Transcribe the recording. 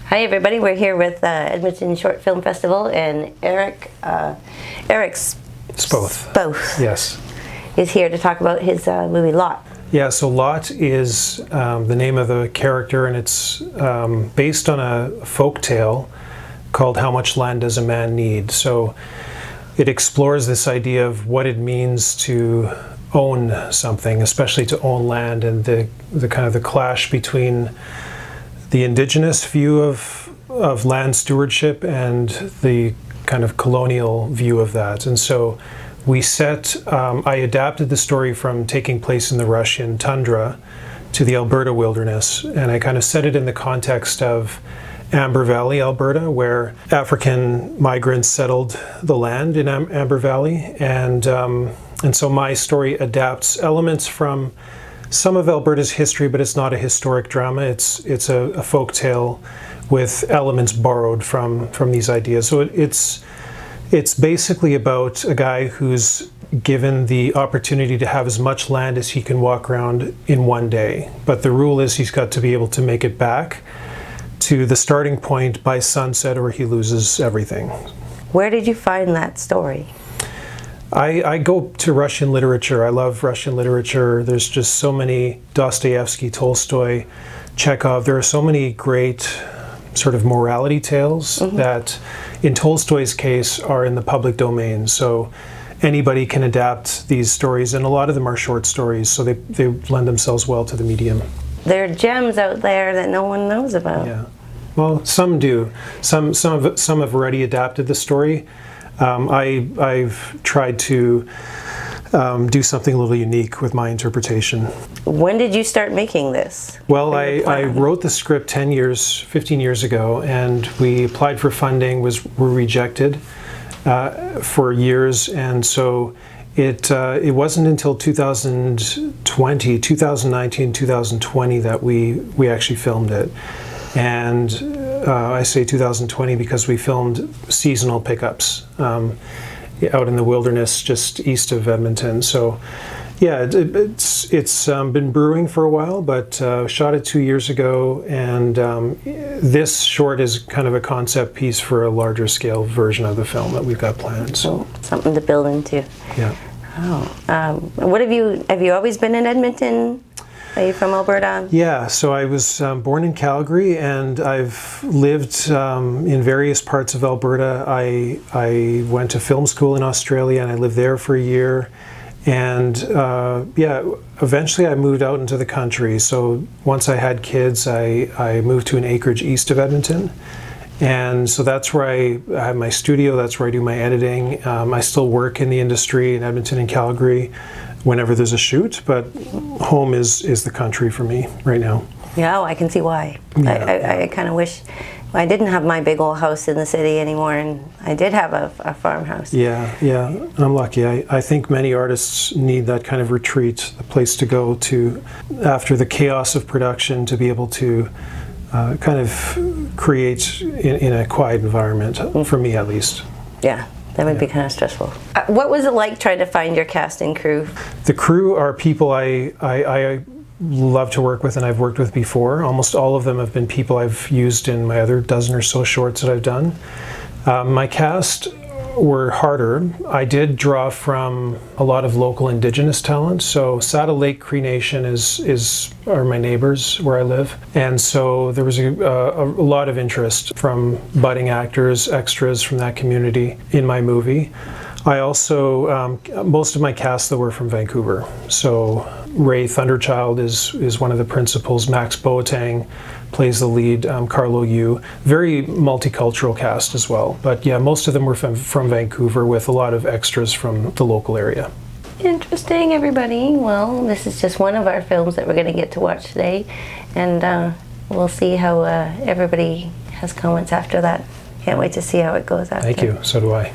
Hi everybody, we're here with Edmonton Short Film Festival and Eric Spoeth. Yes. Is here to talk about his movie Lot. Yeah, so Lot is the name of the character, and it's based on a folk tale called How Much Land Does a Man Need? So it explores this idea of what it means to own something, especially to own land, and the kind of the clash between the indigenous view of land stewardship and the kind of colonial view of that. And so I adapted the story from taking place in the Russian tundra to the Alberta wilderness, and I kind of set it in the context of Amber Valley, Alberta, where African migrants settled the land in Amber Valley, and so my story adapts elements from some of Alberta's history, but it's not a historic drama. It's a folk tale with elements borrowed from these ideas. So it's basically about a guy who's given the opportunity to have as much land as he can walk around in one day. But the rule is he's got to be able to make it back to the starting point by sunset, or he loses everything. Where did you find that story? I go to Russian literature. I love Russian literature. There's just so many Dostoevsky, Tolstoy, Chekhov. There are so many great sort of morality tales that, in Tolstoy's case, are in the public domain. So anybody can adapt these stories, and a lot of them are short stories, so they lend themselves well to the medium. There are gems out there that no one knows about. Yeah, well, some do. Some have already adapted the story. I've tried to do something a little unique with my interpretation. When did you start making this? Well, I wrote the script 15 years ago, and we applied for funding, were rejected for years, and so it wasn't until 2019, 2020 that we actually filmed it. And I say 2020 because we filmed seasonal pickups out in the wilderness just east of Edmonton. So yeah, it's been brewing for a while, but shot it 2 years ago, and this short is kind of a concept piece for a larger scale version of the film that we've got planned. So something to build into. Yeah. Oh, what have you always been in Edmonton? Are you from Alberta? Yeah, so I was born in Calgary, and I've lived in various parts of Alberta. I went to film school in Australia, and I lived there for a year. And yeah, eventually I moved out into the country. So once I had kids, I moved to an acreage east of Edmonton. And so that's where I have my studio, that's where I do my editing. I still work in the industry in Edmonton and Calgary whenever there's a shoot, but home is the country for me right now. Yeah, I can see why. Yeah. I kind of wish I didn't have my big old house in the city anymore, and I did have a farmhouse. Yeah, I'm lucky. I think many artists need that kind of retreat, a place to go to after the chaos of production, to be able to kind of create in a quiet environment, for me at least. Yeah. That would be kind of stressful. What was it like trying to find your cast and crew? The crew are people I love to work with, and I've worked with before. Almost all of them have been people I've used in my other dozen or so shorts that I've done. My cast were harder. I did draw from a lot of local indigenous talent. So Saddle Lake Cree Nation are my neighbors where I live, and so there was a lot of interest from budding actors, extras from that community in my movie. I also most of my cast though were from Vancouver. So Ray Thunderchild is one of the principals. Max Boateng plays the lead. Carlo Yu. Very multicultural cast as well. But yeah, most of them were from Vancouver, with a lot of extras from the local area. Interesting, everybody. Well, this is just one of our films that we're going to get to watch today, and we'll see how everybody has comments after that. Can't wait to see how it goes after. Thank you. So do I.